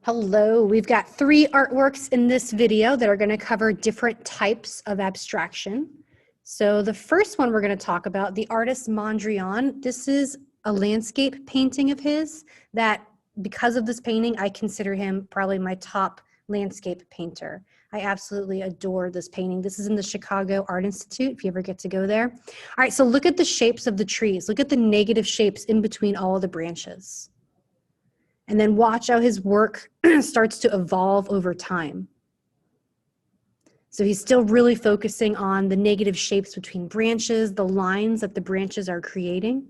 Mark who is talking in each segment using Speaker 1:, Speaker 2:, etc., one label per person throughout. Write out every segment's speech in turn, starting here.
Speaker 1: Hello, we've got 3 artworks in this video that are going to cover different types of abstraction. So the first one we're going to talk about, the artist Mondrian. This is a landscape painting of his that, because of this painting, I consider him probably my top landscape painter. I absolutely adore this painting. This is in the Chicago Art Institute, if you ever get to go there. All right, so look at the shapes of the trees. Look at the negative shapes in between all of the branches. And then watch how his work starts to evolve over time. So he's still really focusing on the negative shapes between branches, the lines that the branches are creating.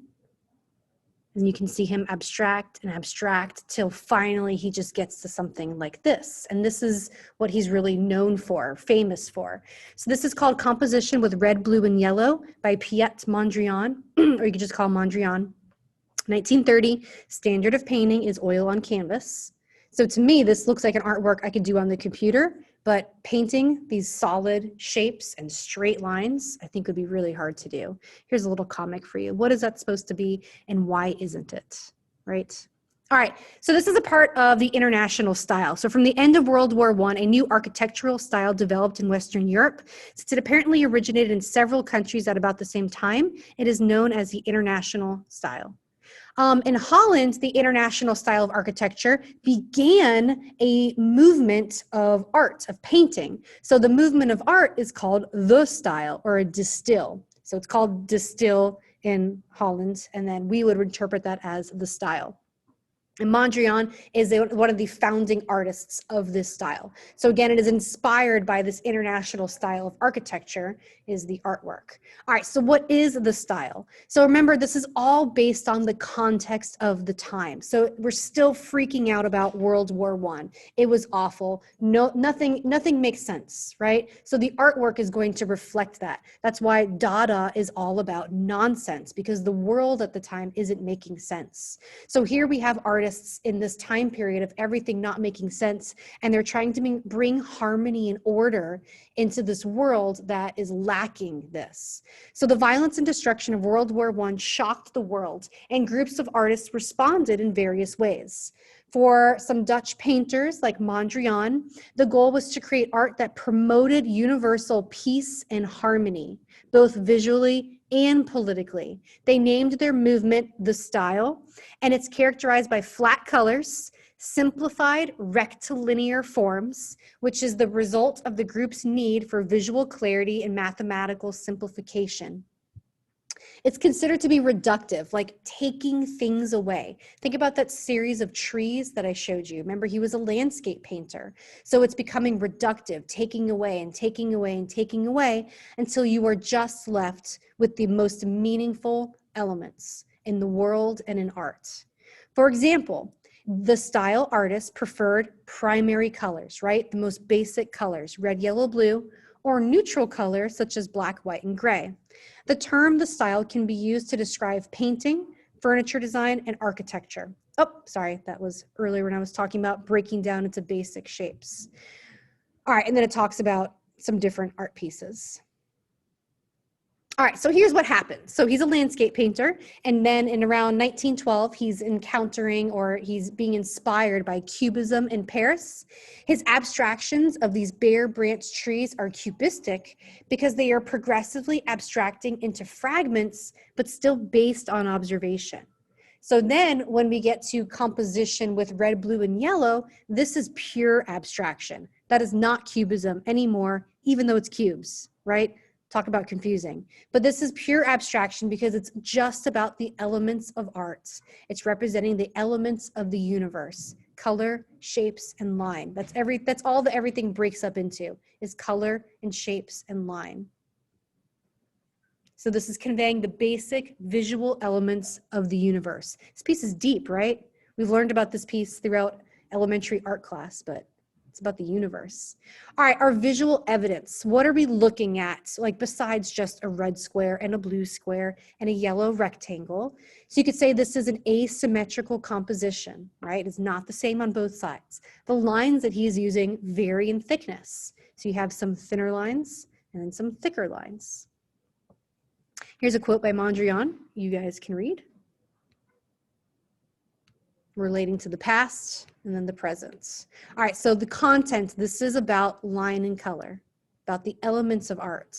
Speaker 1: And you can see him abstract and abstract till finally he just gets to something like this. And this is what he's really known for, famous for. So this is called Composition with Red, Blue, and Yellow by Piet Mondrian, or you could just call Mondrian. 1930, standard of painting is oil on canvas. So to me, this looks like an artwork I could do on the computer, but painting these solid shapes and straight lines, I think would be really hard to do. Here's a little comic for you. What is that supposed to be and why isn't it, right? All right, so this is a part of the international style. So from the end of World War I, a new architectural style developed in Western Europe. Since it apparently originated in several countries at about the same time, it is known as the international style. In Holland, the international style of architecture began a movement of art, of painting. So the movement of art is called the style or a distill. So it's called distill in Holland, and then we would interpret that as the style. And Mondrian is one of the founding artists of this style. So again, it is inspired by this international style of architecture, is the artwork. All right, so what is the style? So remember, this is all based on the context of the time. So we're still freaking out about World War I. It was awful. Nothing makes sense, right? So the artwork is going to reflect that. That's why Dada is all about nonsense, because the world at the time isn't making sense. So here we have artists in this time period of everything not making sense, and they're trying to bring harmony and order into this world that is lacking this. So the violence and destruction of World War I shocked the world, and groups of artists responded in various ways. For some Dutch painters like Mondrian, the goal was to create art that promoted universal peace and harmony, both visually and politically. They named their movement the style, and it's characterized by flat colors, simplified rectilinear forms, which is the result of the group's need for visual clarity and mathematical simplification. It's considered to be reductive, like taking things away. Think about that series of trees that I showed you. Remember, he was a landscape painter. So it's becoming reductive, taking away and taking away and taking away until you are just left with the most meaningful elements in the world and in art. For example, the style artist preferred primary colors, right? The most basic colors, red, yellow, blue, or neutral colors such as black, white, and gray. The term the style can be used to describe painting, furniture design, and architecture. Oh, sorry, that was earlier when I was talking about breaking down into basic shapes. All right, and then it talks about some different art pieces. All right, so here's what happens. So he's a landscape painter, and then in around 1912, he's encountering, or he's being inspired by Cubism in Paris. His abstractions of these bare branched trees are cubistic because they are progressively abstracting into fragments, but still based on observation. So then when we get to composition with red, blue, and yellow, this is pure abstraction. That is not cubism anymore, even though it's cubes, right? Talk about confusing. But this is pure abstraction because it's just about the elements of art. It's representing the elements of the universe: color, shapes, and line. That's all that everything breaks up into, is color and shapes and line. So this is conveying the basic visual elements of the universe. This piece is deep, right? We've learned about this piece throughout elementary art class, but it's about the universe. All right, our visual evidence. What are we looking at? Like, besides just a red square and a blue square and a yellow rectangle. So you could say this is an asymmetrical composition, right? It's not the same on both sides. The lines that he's using vary in thickness. So you have some thinner lines and then some thicker lines. Here's a quote by Mondrian you guys can read. Relating to the past. and then the presence. All right, so the content, this is about line and color, about the elements of art,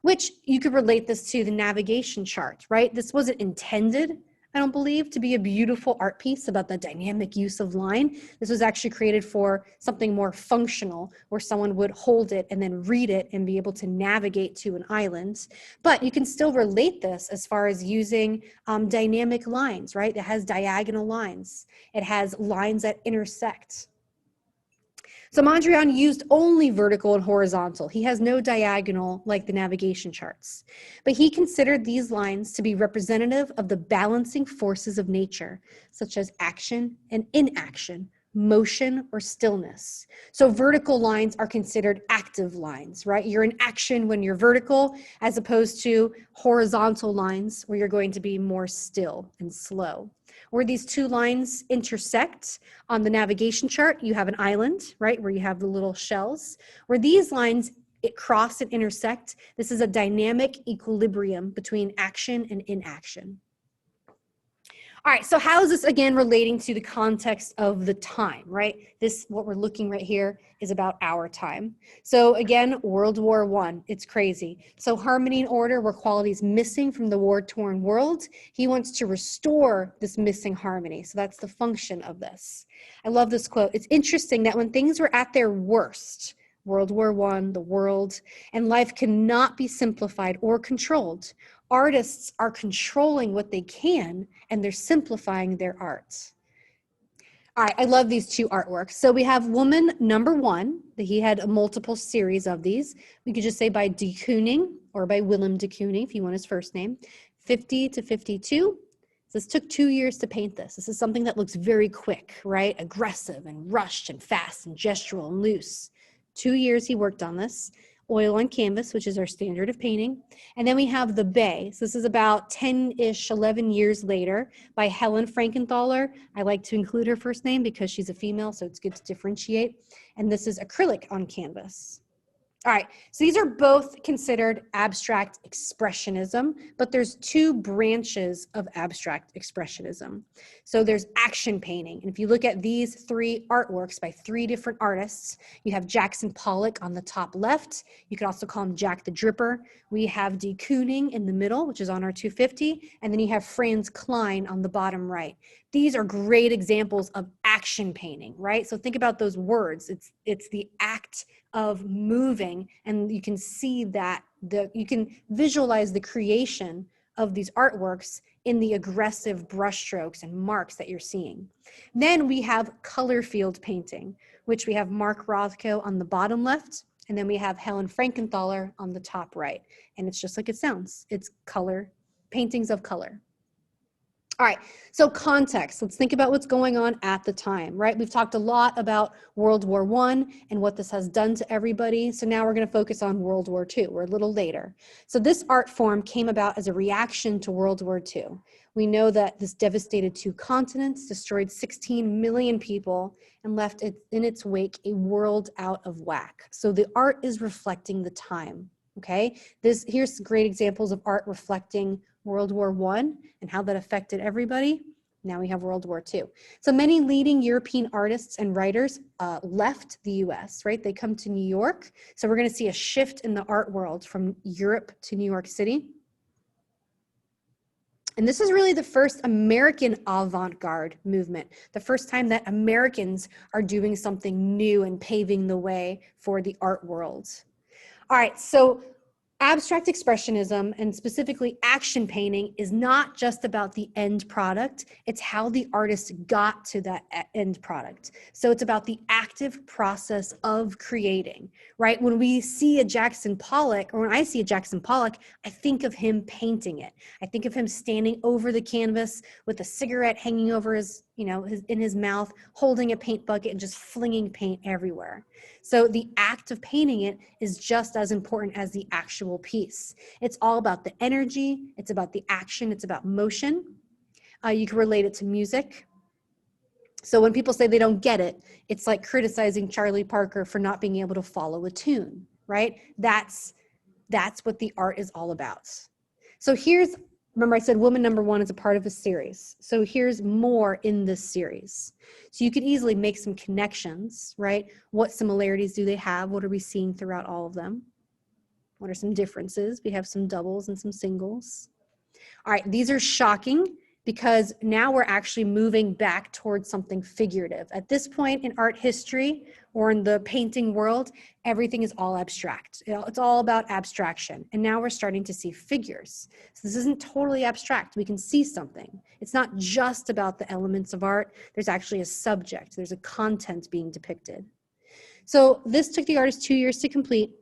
Speaker 1: which you could relate this to the navigation chart, right? This wasn't intended, I don't believe, to be a beautiful art piece about the dynamic use of line. This was actually created for something more functional, where someone would hold it and then read it and be able to navigate to an island. But you can still relate this as far as using dynamic lines, right? It has diagonal lines. It has lines that intersect. So Mondrian used only vertical and horizontal. He has no diagonal like the navigation charts. But he considered these lines to be representative of the balancing forces of nature, such as action and inaction, motion or stillness. So vertical lines are considered active lines, right? You're in action when you're vertical, as opposed to horizontal lines where you're going to be more still and slow. Where these two lines intersect on the navigation chart, you have an island, right, where you have the little shells. Where these lines cross and intersect, this is a dynamic equilibrium between action and inaction. All right, so how is this again relating to the context of the time, right? This, what we're looking right here, is about our time. So again, World War I, it's crazy. So harmony and order were qualities missing from the war-torn world. He wants to restore this missing harmony. So that's the function of this. I love this quote. It's interesting that when things were at their worst, World War I, the world, and life cannot be simplified or controlled, artists are controlling what they can, and they're simplifying their art. All right, I love these two artworks. So we have Woman Number One. He had a multiple series of these. We could just say by de Kooning or by Willem de Kooning, if you want his first name. 50 to 52. This took 2 years to paint this. This is something that looks very quick, right? Aggressive and rushed and fast and gestural and loose. 2 years he worked on this. Oil on canvas, which is our standard of painting. And then we have The Bay. So this is about 10-ish, 11 years later by Helen Frankenthaler. I like to include her first name because she's a female, so it's good to differentiate. And this is acrylic on canvas. All right, so these are both considered abstract expressionism, but there's two branches of abstract expressionism. So there's action painting. And if you look at these three artworks by three different artists, you have Jackson Pollock on the top left. You could also call him Jack the Dripper. We have de Kooning in the middle, which is on our 250. And then you have Franz Kline on the bottom right. These are great examples of action painting, right? So think about those words. It's the act of moving, and you can see that you can visualize the creation of these artworks in the aggressive brushstrokes and marks that you're seeing. Then we have color field painting, which we have Mark Rothko on the bottom left, and then we have Helen Frankenthaler on the top right. And it's just like it sounds. It's color, paintings of color. All right, so context. Let's think about what's going on at the time, right? We've talked a lot about World War I and what this has done to everybody. So now we're going to focus on World War II. We're a little later. So this art form came about as a reaction to World War II. We know that this devastated 2 continents, destroyed 16 million people, and left in its wake a world out of whack. So the art is reflecting the time, okay? Here's great examples of art reflecting World War I and how that affected everybody. Now we have World War II. So many leading European artists and writers left the US, right? They come to New York. So we're going to see a shift in the art world from Europe to New York City. And this is really the first American avant-garde movement, the first time that Americans are doing something new and paving the way for the art world. All right, so abstract expressionism, and specifically action painting, is not just about the end product, it's how the artist got to that end product. So it's about the active process of creating, right? When we see a Jackson Pollock, or when I see a Jackson Pollock, I think of him painting it. I think of him standing over the canvas with a cigarette hanging over his, in his mouth, holding a paint bucket and just flinging paint everywhere. So the act of painting it is just as important as the actual piece. It's all about the energy, it's about the action, it's about motion. You can relate it to music. So when people say they don't get it, it's like criticizing Charlie Parker for not being able to follow a tune, right? That's what the art is all about. So here's Remember I said woman number one is a part of a series. So here's more in this series. So you could easily make some connections, right? What similarities do they have? What are we seeing throughout all of them? What are some differences? We have some doubles and some singles. All right, these are shocking because now we're actually moving back towards something figurative. At this point in art history or in the painting world, everything is all abstract. It's all about abstraction. And now we're starting to see figures. So this isn't totally abstract. We can see something. It's not just about the elements of art. There's actually a subject. There's a content being depicted. So this took the artist 2 years to complete.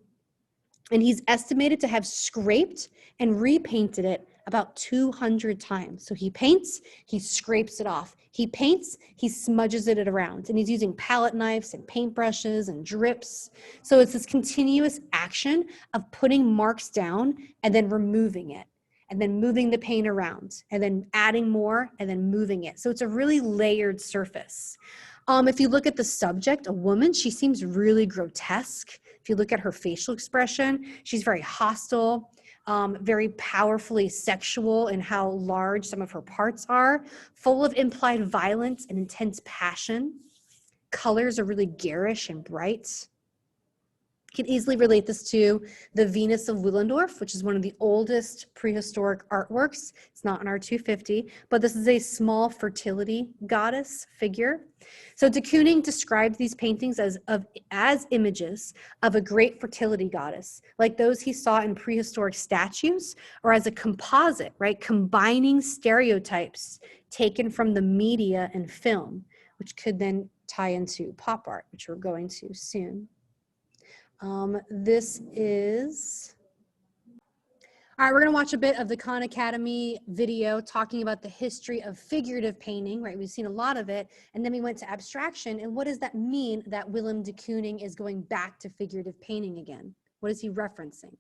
Speaker 1: And he's estimated to have scraped and repainted it about 200 times. So he paints, he scrapes it off. He paints, he smudges it around. And he's using palette knives and paintbrushes and drips. So it's this continuous action of putting marks down and then removing it, and then moving the paint around, and then adding more, and then moving it. So it's a really layered surface. If you look at the subject, a woman, she seems really grotesque. If you look at her facial expression, she's very hostile, very powerfully sexual in how large some of her parts are, full of implied violence and intense passion. Colors are really garish and bright. You can easily relate this to the Venus of Willendorf, which is one of the oldest prehistoric artworks. It's not an R250, but this is a small fertility goddess figure. So de Kooning describes these paintings as images of a great fertility goddess, like those he saw in prehistoric statues, or as a composite, right? Combining stereotypes taken from the media and film, which could then tie into pop art, which we're going to soon. This is, all right, we're gonna watch a bit of the Khan Academy video talking about the history of figurative painting, right? We've seen a lot of it, and then we went to abstraction, and what does that mean that Willem de Kooning is going back to figurative painting again? What is he referencing?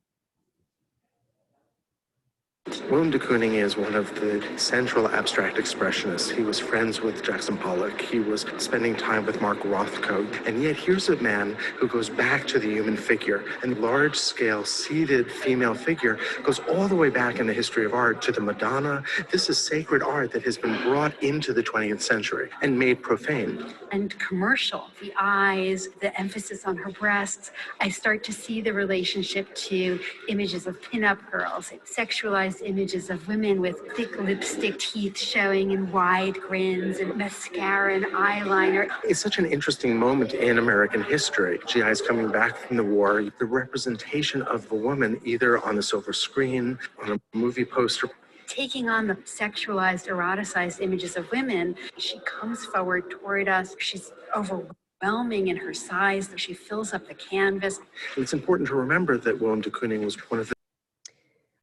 Speaker 2: Willem de Kooning is one of the central abstract expressionists. He was friends with Jackson Pollock. He was spending time with Mark Rothko. And yet here's a man who goes back to the human figure. And large-scale seated female figure goes all the way back in the history of art to the Madonna. This is sacred art that has been brought into the 20th century and made profane.
Speaker 3: And commercial, the eyes, the emphasis on her breasts. I start to see the relationship to images of pinup girls, sexualized images of women with thick lipstick teeth showing and wide grins and mascara and eyeliner.
Speaker 2: It's such an interesting moment in American history. GIs coming back from the war, the representation of a woman either on the silver screen, on a movie poster.
Speaker 3: Taking on the sexualized, eroticized images of women, she comes forward toward us. She's overwhelming in her size. She fills up the canvas.
Speaker 2: It's important to remember that Willem de Kooning was one of the...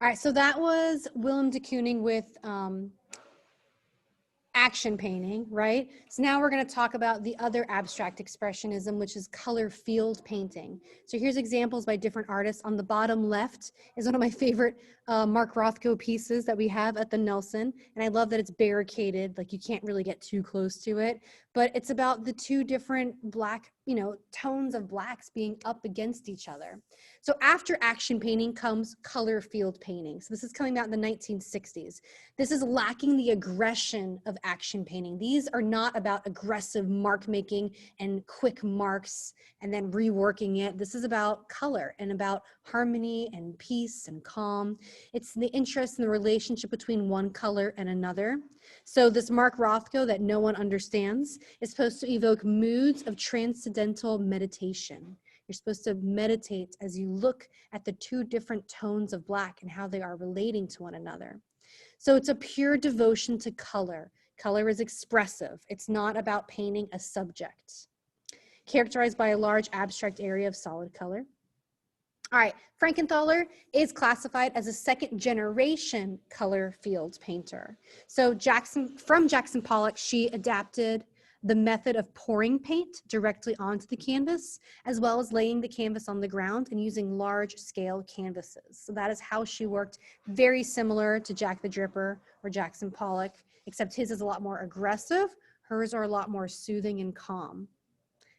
Speaker 1: All right, so that was Willem de Kooning with action painting, right? So now we're going to talk about the other abstract expressionism, which is color field painting. So here's examples by different artists. On the bottom left is one of my favorite Mark Rothko pieces that we have at the Nelson. And I love that it's barricaded, like you can't really get too close to it. But it's about the two different black, tones of blacks being up against each other. So after action painting comes color field painting. So this is coming out in the 1960s. This is lacking the aggression of action painting. These are not about aggressive mark making and quick marks and then reworking it. This is about color and about harmony and peace and calm. It's the interest in the relationship between one color and another. So this Mark Rothko that no one understands is supposed to evoke moods of transcendental meditation. You're supposed to meditate as you look at the two different tones of black and how they are relating to one another. So it's a pure devotion to color. Color is expressive. It's not about painting a subject. Characterized by a large abstract area of solid color. All right, Frankenthaler is classified as a second generation color field painter. So from Jackson Pollock, she adapted the method of pouring paint directly onto the canvas, as well as laying the canvas on the ground and using large scale canvases. So that is how she worked, very similar to Jack the Dripper or Jackson Pollock, except his is a lot more aggressive, hers are a lot more soothing and calm.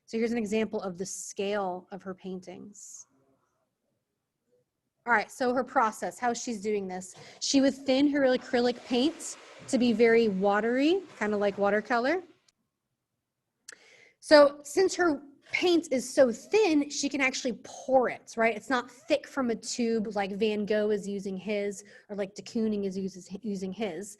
Speaker 1: So here's an example of the scale of her paintings. All right, so her process, how she's doing this. She would thin her acrylic paints to be very watery, kind of like watercolor. So since her paint is so thin, she can actually pour it, right? It's not thick from a tube like Van Gogh is using his, or like de Kooning is using his.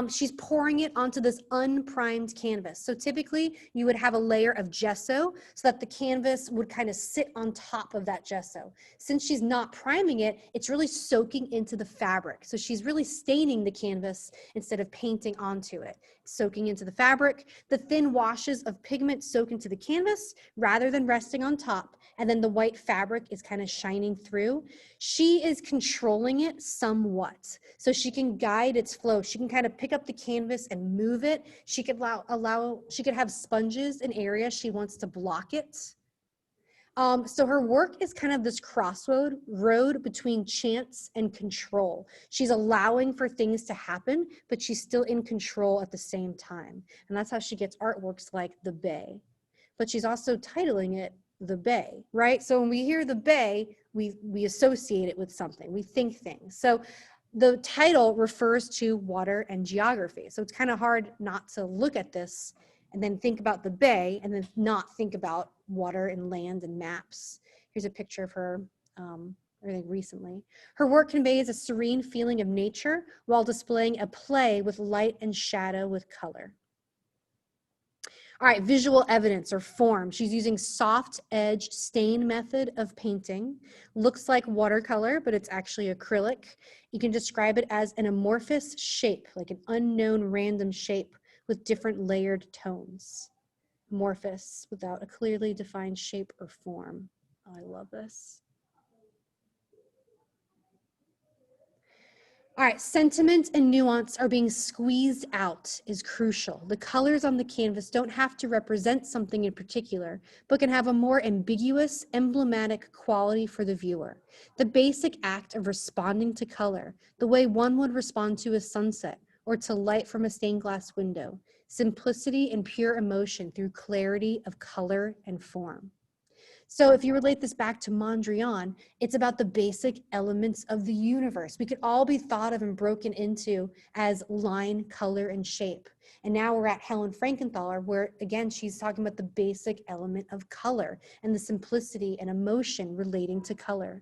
Speaker 1: She's pouring it onto this unprimed canvas. So typically you would have a layer of gesso so that the canvas would kind of sit on top of that gesso. Since she's not priming it, it's really soaking into the fabric. So she's really staining the canvas instead of painting onto it. Soaking into the fabric, the thin washes of pigment soak into the canvas rather than resting on top, and then the white fabric is kind of shining through. She is controlling it somewhat, so she can guide its flow. She can kind of pick up the canvas and move it. She could she could have sponges in areas she wants to block it. So her work is kind of this road between chance and control. She's allowing for things to happen, but she's still in control at the same time. And that's how she gets artworks like The Bay. But she's also titling it The Bay, right? So when we hear The Bay, we associate it with something. We think things. So the title refers to water and geography. So it's kind of hard not to look at this and then think about the bay and then not think about water and land and maps. Here's a picture of her recently. Her work conveys a serene feeling of nature while displaying a play with light and shadow with color. All right, visual evidence or form. She's using soft edge stain method of painting. Looks like watercolor, but it's actually acrylic. You can describe it as an amorphous shape, like an unknown random shape with different layered tones. Amorphous, without a clearly defined shape or form. Oh, I love this. All right, sentiment and nuance are being squeezed out is crucial. The colors on the canvas don't have to represent something in particular, but can have a more ambiguous, emblematic quality for the viewer. The basic act of responding to color, the way one would respond to a sunset or to light from a stained glass window, simplicity and pure emotion through clarity of color and form. So if you relate this back to Mondrian, it's about the basic elements of the universe. We could all be thought of and broken into as line, color, and shape. And now we're at Helen Frankenthaler, where again, she's talking about the basic element of color and the simplicity and emotion relating to color.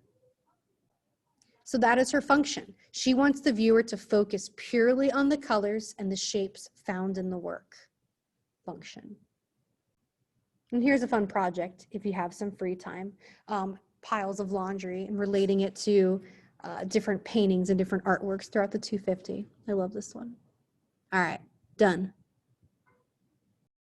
Speaker 1: So that is her function. She wants the viewer to focus purely on the colors and the shapes found in the work. Function. And here's a fun project if you have some free time, piles of laundry and relating it to different paintings and different artworks throughout the 250. I love this one. All right, done.